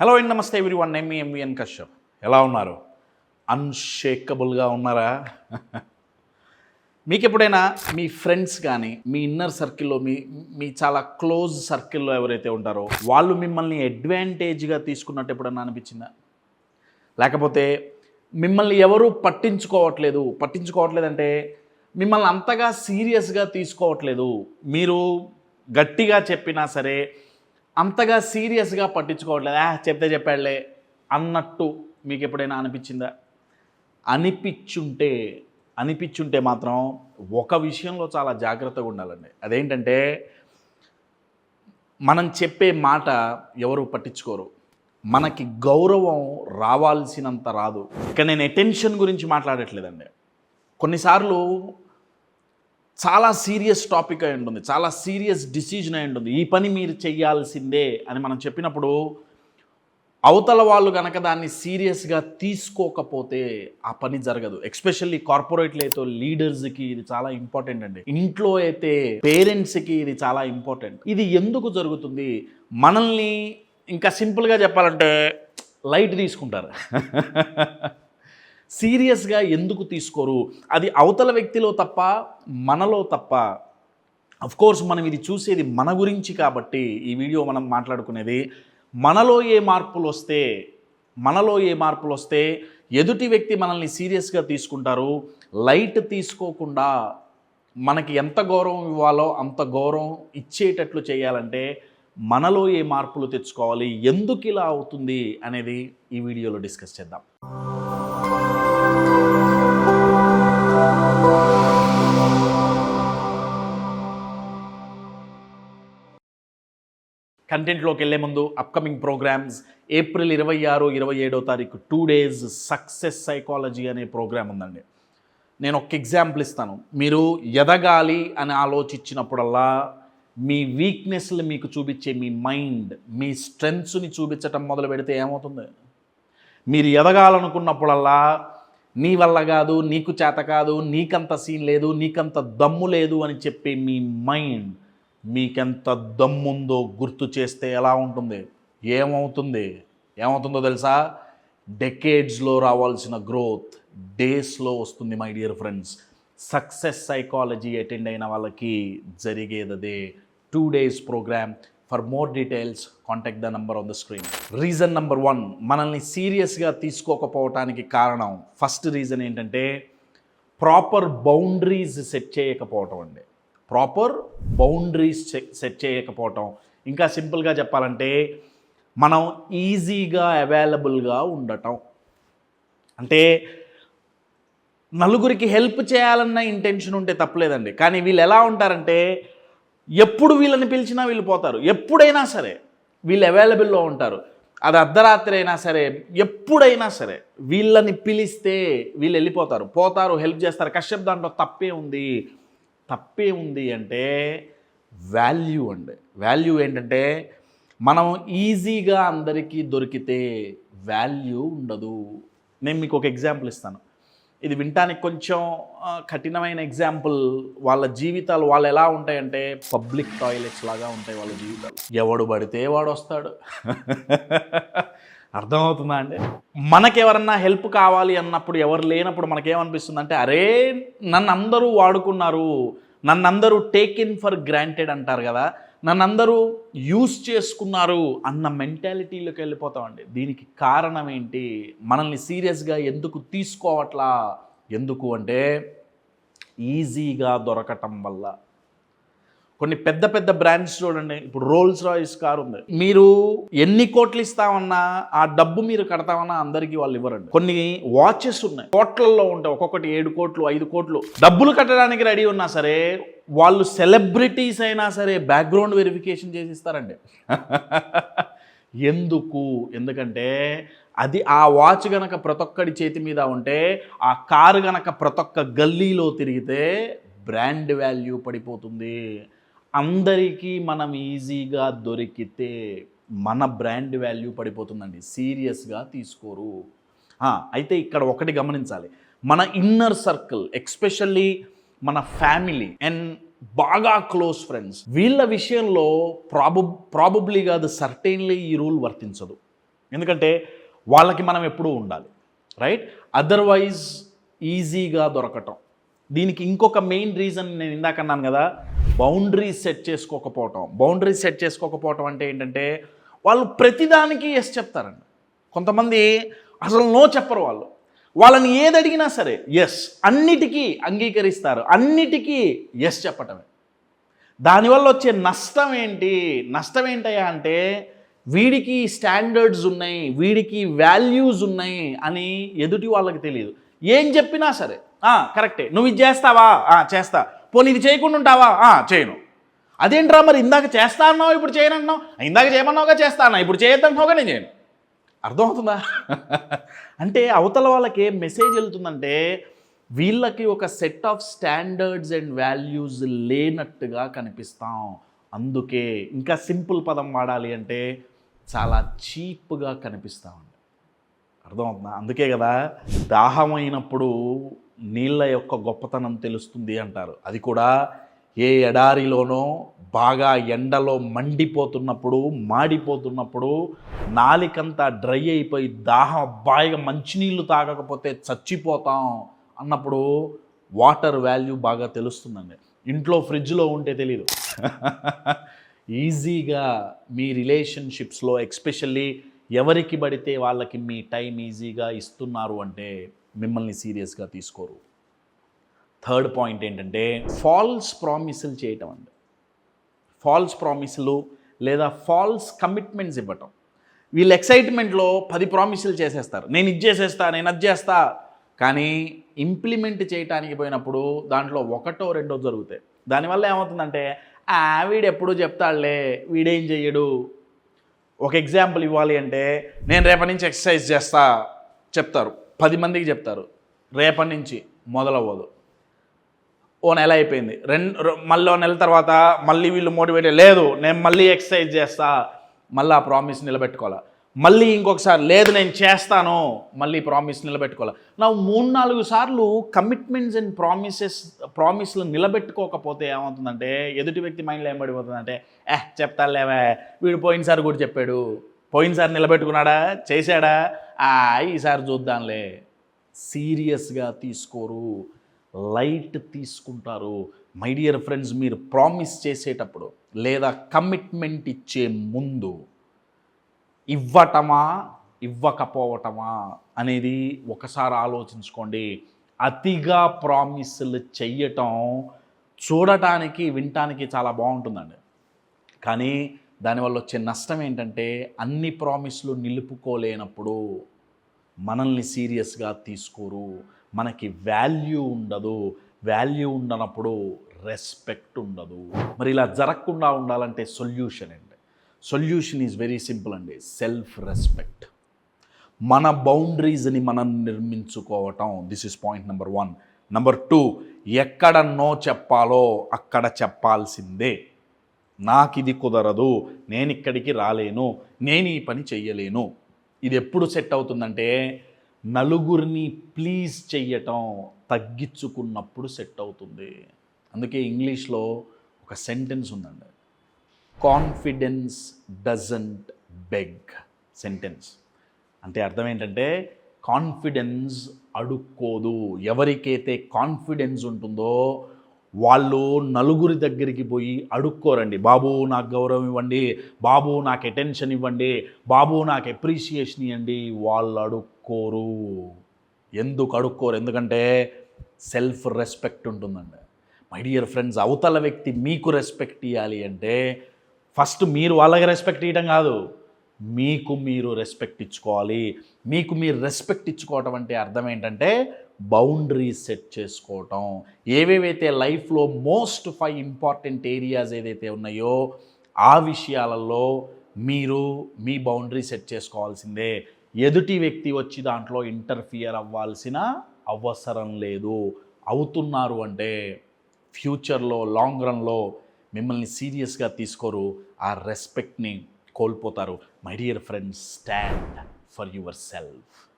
Hello and నమస్తే everyone, నేను మీ MVN Kashyap. ఎలా ఉన్నారు? అన్షేకబుల్గా ఉన్నారా? మీకు ఎప్పుడైనా మీ ఫ్రెండ్స్ కానీ మీ ఇన్నర్ సర్కిల్లో మీ మీ చాలా క్లోజ్ సర్కిల్లో ఎవరైతే ఉంటారో వాళ్ళు మిమ్మల్ని అడ్వాంటేజ్గా తీసుకున్నట్టు ఎప్పుడన్నా అనిపించిందా? లేకపోతే మిమ్మల్ని ఎవరు పట్టించుకోవట్లేదంటే మిమ్మల్ని అంతగా సీరియస్గా తీసుకోవట్లేదు, మీరు గట్టిగా చెప్పినా సరే అంతగా సీరియస్గా పట్టించుకోవట్లేదు, చెప్తే చెప్పాడులే అన్నట్టు మీకు ఎప్పుడైనా అనిపించిందా? అనిపించుంటే మాత్రం ఒక విషయంలో చాలా జాగ్రత్తగా ఉండాలండి. అదేంటంటే మనం చెప్పే మాట ఎవరు పట్టించుకోరు, మనకి గౌరవం రావాల్సినంత రాదు. ఇక నేను అటెన్షన్ గురించి మాట్లాడట్లేదండి. కొన్నిసార్లు చాలా సీరియస్ టాపిక్ అయి ఉంటుంది, చాలా సీరియస్ డిసిజన్ అయి ఉంటుంది, ఈ పని మీరు చెయ్యాల్సిందే అని మనం చెప్పినప్పుడు అవతల వాళ్ళు కనుక దాన్ని సీరియస్గా తీసుకోకపోతే ఆ పని జరగదు. ఎస్పెషల్లీ కార్పొరేట్లో అయితే లీడర్స్కి ఇది చాలా ఇంపార్టెంట్ అండి. ఇంట్లో అయితే పేరెంట్స్కి ఇది చాలా ఇంపార్టెంట్. ఇది ఎందుకు జరుగుతుంది? మనల్ని ఇంకా సింపుల్గా చెప్పాలంటే లైట్ తీసుకుంటారు. సీరియస్గా ఎందుకు తీసుకోరు? అది అవతల వ్యక్తిలో తప్ప, మనలో తప్ప? కోర్స్ మనం ఇది చూసేది మన గురించి కాబట్టి ఈ వీడియో మనం మాట్లాడుకునేది మనలో ఏ మార్పులు వస్తే ఎదుటి వ్యక్తి మనల్ని సీరియస్గా తీసుకుంటారు. లైట్ తీసుకోకుండా మనకి ఎంత గౌరవం ఇవ్వాలో అంత గౌరవం ఇచ్చేటట్లు చేయాలంటే మనలో ఏ మార్పులు తెచ్చుకోవాలి, ఎందుకు ఇలా అవుతుంది అనేది ఈ వీడియోలో డిస్కస్ చేద్దాం. కంటెంట్లోకి వెళ్ళే ముందు అప్కమింగ్ ప్రోగ్రామ్స్ ఏప్రిల్ 26, 27 తారీఖు 2 days సక్సెస్ సైకాలజీ అనే ప్రోగ్రామ్ ఉందండి. నేను ఒక ఎగ్జాంపుల్ ఇస్తాను. మీరు ఎదగాలి అని ఆలోచించినప్పుడల్లా మీ వీక్నెస్లు మీకు చూపించే మీ మైండ్ మీ స్ట్రెంగ్స్ని చూపించటం మొదలు పెడితే ఏమవుతుంది? మీరు ఎదగాలనుకున్నప్పుడల్లా నీ వల్ల కాదు, నీకు చేత కాదు, నీకంత సీన్ లేదు, నీకంత దమ్ము లేదు అని చెప్పే మీ మైండ్ మీకెంత దమ్ముందో గుర్తు చేస్తే ఎలా ఉంటుంది? ఏమవుతుందో తెలుసా? డెకేడ్స్లో రావాల్సిన గ్రోత్ డేస్లో వస్తుంది my dear friends. Success psychology attend అయిన వాళ్ళకి జరిగేదే 2 days programme. For more details contact the number on the screen. Reason number 1, మనల్ని సీరియస్గా తీసుకోకపోవటానికి కారణం, ఫస్ట్ రీజన్ ఏంటంటే ప్రాపర్ బౌండరీస్ సెట్ చేయకపోవటం అండి. ప్రాపర్ బౌండరీస్ సెట్ చేయకపోవటం. ఇంకా సింపుల్గా చెప్పాలంటే మనం ఈజీగా అవైలబుల్గా ఉండటం. అంటే నలుగురికి హెల్ప్ చేయాలన్న ఇంటెన్షన్ ఉంటే తప్పలేదండి, కానీ వీళ్ళు ఎలా ఉంటారంటే ఎప్పుడు వీళ్ళని పిలిచినా వీళ్ళు పోతారు, ఎప్పుడైనా సరే వీళ్ళు అవైలబుల్లో ఉంటారు. అది అర్ధరాత్రి అయినా సరే, ఎప్పుడైనా సరే వీళ్ళని పిలిస్తే వీళ్ళు పోతారు, హెల్ప్ చేస్తారు. కశ్యప్ దాంట్లో తప్పే ఉంది అంటే వాల్యూ అండి. వాల్యూ ఏంటంటే మనం ఈజీగా అందరికీ దొరికితే వాల్యూ ఉండదు. నేను మీకు ఒక ఎగ్జాంపుల్ ఇస్తాను. ఇది వినటానికి కొంచెం కఠినమైన ఎగ్జాంపుల్. వాళ్ళ జీవితాలు వాళ్ళు ఎలా ఉంటాయంటే పబ్లిక్ టాయిలెట్స్ లాగా ఉంటాయి వాళ్ళ జీవితాలు. ఎవడు పడితే వాడు వస్తాడు. అర్థమవుతుందా అండి? మనకెవరన్నా హెల్ప్ కావాలి అన్నప్పుడు, ఎవరు లేనప్పుడు మనకేమనిపిస్తుంది అంటే, అరే నన్ను అందరూ వాడుకున్నారు, నన్ను అందరూ టేకెన్ ఫర్ గ్రాంటెడ్ అంటారు కదా, నన్ను అందరూ యూస్ చేసుకున్నారు అన్న మెంటాలిటీలోకి వెళ్ళిపోతామండి. దీనికి కారణం ఏంటి? మనల్ని సీరియస్గా ఎందుకు తీసుకోవట్లా? ఎందుకు అంటే ఈజీగా దొరకటం వల్ల. కొన్ని పెద్ద పెద్ద బ్రాండ్స్ చూడండి, ఇప్పుడు రోల్స్ రాయిస్ కార్ ఉంది, మీరు ఎన్ని కోట్లు ఇస్తామన్నా ఆ డబ్బు మీరు కడతామన్నా అందరికీ వాళ్ళు ఇవ్వరండి. కొన్ని వాచెస్ ఉన్నాయి, కోట్లలో ఉంటాయి, ఒక్కొక్కటి 7 కోట్లు 5 కోట్లు. డబ్బులు కట్టడానికి రెడీ ఉన్నా సరే వాళ్ళు సెలబ్రిటీస్ అయినా సరే బ్యాక్గ్రౌండ్ వెరిఫికేషన్ చేసి ఇస్తారండి. ఎందుకంటే అది ఆ వాచ్ గనక ప్రతి ఒక్కడి చేతి మీద ఉంటే, ఆ కారు గనక ప్రతి ఒక్క గల్లీలో తిరిగితే బ్రాండ్ వాల్యూ పడిపోతుంది. అందరికీ మనం ఈజీగా దొరికితే మన బ్రాండ్ వాల్యూ పడిపోతుందండి. సీరియస్గా తీసుకోరు. అయితే ఇక్కడ ఒకటి గమనించాలి, మన ఇన్నర్ సర్కిల్, ఎస్పెషల్లీ మన ఫ్యామిలీ అండ్ బాగా క్లోజ్ ఫ్రెండ్స్, వీళ్ళ విషయంలో ప్రాబబ్లీ కాదు, సర్టైన్లీ ఈ రూల్ వర్తించదు. ఎందుకంటే వాళ్ళకి మనం ఎప్పుడూ ఉండాలి, రైట్? అదర్వైజ్ ఈజీగా దొరకటం. దీనికి ఇంకొక మెయిన్ రీజన్ నేను ఇందాక అన్నాను కదా, బౌండరీస్ సెట్ చేసుకోకపోవటం. బౌండరీస్ సెట్ చేసుకోకపోవటం అంటే ఏంటంటే వాళ్ళు ప్రతిదానికి ఎస్ చెప్తారండి. కొంతమంది అసలు నో చెప్పరు. వాళ్ళని ఏది అడిగినా సరే ఎస్, అన్నిటికీ అంగీకరిస్తారు, అన్నిటికీ ఎస్ చెప్పటమే. దానివల్ల వచ్చే నష్టం ఏంటి? నష్టం ఏంటయ్యా అంటే వీడికి స్టాండర్డ్స్ ఉన్నాయి, వీడికి వాల్యూస్ ఉన్నాయి అని ఎదుటి వాళ్ళకి తెలియదు. ఏం చెప్పినా సరే కరెక్టే, నువ్వు ఇది చేస్తావా? చేస్తా. పోనీ ఇది చేయకుండా ఉంటావా? చేయను. అదేంట్రా మరి ఇందాక చేస్తా అన్నావు ఇప్పుడు చేయనన్నావు, ఇందాక చేయమన్నావుగా చేస్తా అన్నా, ఇప్పుడు చేయొద్దన్నావుగా నేను చేయను. అర్థమవుతుందా? అంటే అవతల వాళ్ళకి ఏం మెసేజ్ వెళ్తుందంటే వీళ్ళకి ఒక set of standards and values లేనట్టుగా కనిపిస్తాం. అందుకే ఇంకా సింపుల్ పదం వాడాలి అంటే చాలా చీప్గా కనిపిస్తామండి. అర్థమవుతుందా? అందుకే కదా దాహమైనప్పుడు నీళ్ళ యొక్క గొప్పతనం తెలుస్తుంది అంటారు. అది కూడా ఏ ఎడారిలోనో బాగా ఎండలో మండిపోతున్నప్పుడు, మాడిపోతున్నప్పుడు, నాలికంతా డ్రై అయిపోయి దాహం బాగా మంచినీళ్ళు తాగకపోతే చచ్చిపోతాం అన్నప్పుడు వాటర్ వాల్యూ బాగా తెలుస్తుందండి. ఇంట్లో ఫ్రిడ్జ్లో ఉంటే తెలీదు. ఈజీగా మీ రిలేషన్షిప్స్లో ఎస్పెషల్లీ ఎవరికి పడితే వాళ్ళకి మీ టైం ఈజీగా ఇస్తున్నారు అంటే మిమ్మల్ని సీరియస్గా తీసుకోరు. థర్డ్ పాయింట్ ఏంటంటే ఫాల్స్ ప్రామిసులు చేయటం అండి. ఫాల్స్ ప్రామిసులు లేదా ఫాల్స్ కమిట్మెంట్స్ ఇవ్వటం. వీళ్ళు ఎక్సైట్మెంట్లో 10 ప్రామిసులు చేసేస్తారు, నేను ఇది చేసేస్తా, నేను అది చేస్తా. కానీ ఇంప్లిమెంట్ చేయటానికి పోయినప్పుడు దాంట్లో 1 or 2 జరుగుతాయి. దానివల్ల ఏమవుతుందంటే వీడు ఎప్పుడు చెప్తాడులే, వీడేం చెయ్యడు. ఒక ఎగ్జాంపుల్ ఇవ్వాలి అంటే నేను రేపటి నుంచి ఎక్సర్సైజ్ చేస్తా చెప్తారు, 10 మందికి చెప్తారు, రేపటి నుంచి మొదలవ్వదు. ఓ నెల అయిపోయింది, మళ్ళీ ఓ నెల తర్వాత మళ్ళీ వీళ్ళు మోటివేట్ లేదు నేను మళ్ళీ ఎక్సర్సైజ్ చేస్తా, మళ్ళీ ఆ ప్రామిస్ నిలబెట్టుకోవాలి. మళ్ళీ ఇంకొకసారి లేదు నేను చేస్తాను, మళ్ళీ ప్రామిస్ నిలబెట్టుకోవాలి. నా 3-4 సార్లు కమిట్మెంట్స్ అండ్ ప్రామిస్లు నిలబెట్టుకోకపోతే ఏమవుతుందంటే ఎదుటి వ్యక్తి మైండ్లో ఏం పడిపోతుందంటే చెప్తాలేవే, వీడు పోయినసారి కూడా చెప్పాడు, పోయినసారి నిలబెట్టుకున్నాడా, చేశాడా, ఈసారి చూద్దాంలే. సీరియస్గా తీసుకోరు, లైట్ తీసుకుంటారు. మై డియర్ ఫ్రెండ్స్, మీరు ప్రామిస్ చేసేటప్పుడు లేదా కమిట్మెంట్ ఇచ్చే ముందు ఇవ్వటమా ఇవ్వకపోవటమా అనేది ఒకసారి ఆలోచించుకోండి. అతిగా ప్రామిస్లు చెయ్యటం చూడటానికి వినటానికి చాలా బాగుంటుందండి, కానీ దానివల్ల వచ్చే నష్టం ఏంటంటే అన్ని ప్రామిస్లు నిలుపుకోలేనప్పుడు మనల్ని సీరియస్గా తీసుకోరు, మనకి వాల్యూ ఉండదు. వాల్యూ ఉండనప్పుడు రెస్పెక్ట్ ఉండదు. మరి ఇలా జరగకుండా ఉండాలంటే సొల్యూషన్ అండి. సొల్యూషన్ ఈజ్ వెరీ సింపుల్ అండి, సెల్ఫ్ రెస్పెక్ట్. మన బౌండరీస్ని మనం నిర్మించుకోవటం. This is point number 1. Number 2, ఎక్కడ నో చెప్పాలో అక్కడ చెప్పాల్సిందే. నాకు ఇది కుదరదు, నేను ఇక్కడికి రాలేను, నేను ఈ పని చెయ్యలేను. ఇది ఎప్పుడు సెట్ అవుతుందంటే నలుగురిని ప్లీజ్ చెయ్యటం తగ్గించుకున్నప్పుడు సెట్ అవుతుంది. అందుకే ఇంగ్లీష్లో ఒక సెంటెన్స్ ఉందండి, కాన్ఫిడెన్స్ డజంట్ బెగ్ సెంటెన్స్. అంటే అర్థం ఏంటంటే కాన్ఫిడెన్స్ అడుక్కోదు. ఎవరికైతే కాన్ఫిడెన్స్ ఉంటుందో వాళ్ళు నలుగురి దగ్గరికి పోయి అడుక్కోరండి. బాబు నాకు గౌరవం ఇవ్వండి, బాబు నాకు అటెన్షన్ ఇవ్వండి, బాబు నాకు అప్రిషియేషన్ ఇవ్వండి. వాళ్ళు అడుక్కోరు. ఎందుకు అడుక్కోరు? ఎందుకంటే సెల్ఫ్ రెస్పెక్ట్ ఉంటుందండి. మై డియర్ ఫ్రెండ్స్, అవతల వ్యక్తి మీకు రెస్పెక్ట్ ఇవ్వాలి అంటే ఫస్ట్ మీరు వాళ్ళకి రెస్పెక్ట్ ఇవ్వడం కాదు, మీకు మీరు రెస్పెక్ట్ ఇచ్చుకోవాలి. మీకు మీరు రెస్పెక్ట్ ఇచ్చుకోవటం అంటే అర్థం ఏంటంటే బౌండరీస్ సెట్ చేసుకోవటం. ఏవేవైతే లైఫ్లో మోస్ట్ 5 ఇంపార్టెంట్ ఏరియాస్ ఏదైతే ఉన్నాయో ఆ విషయాలలో మీరు మీ బౌండరీ సెట్ చేసుకోవాల్సిందే. ఎదుటి వ్యక్తి వచ్చి దాంట్లో ఇంటర్ఫియర్ అవ్వాల్సిన అవసరం లేదు. అవుతున్నారు అంటే ఫ్యూచర్లో లాంగ్ రన్లో మిమ్మల్ని సీరియస్గా తీసుకోరు, ఆ రెస్పెక్ట్ని కోల్పోతారు. My dear friends, stand for your self.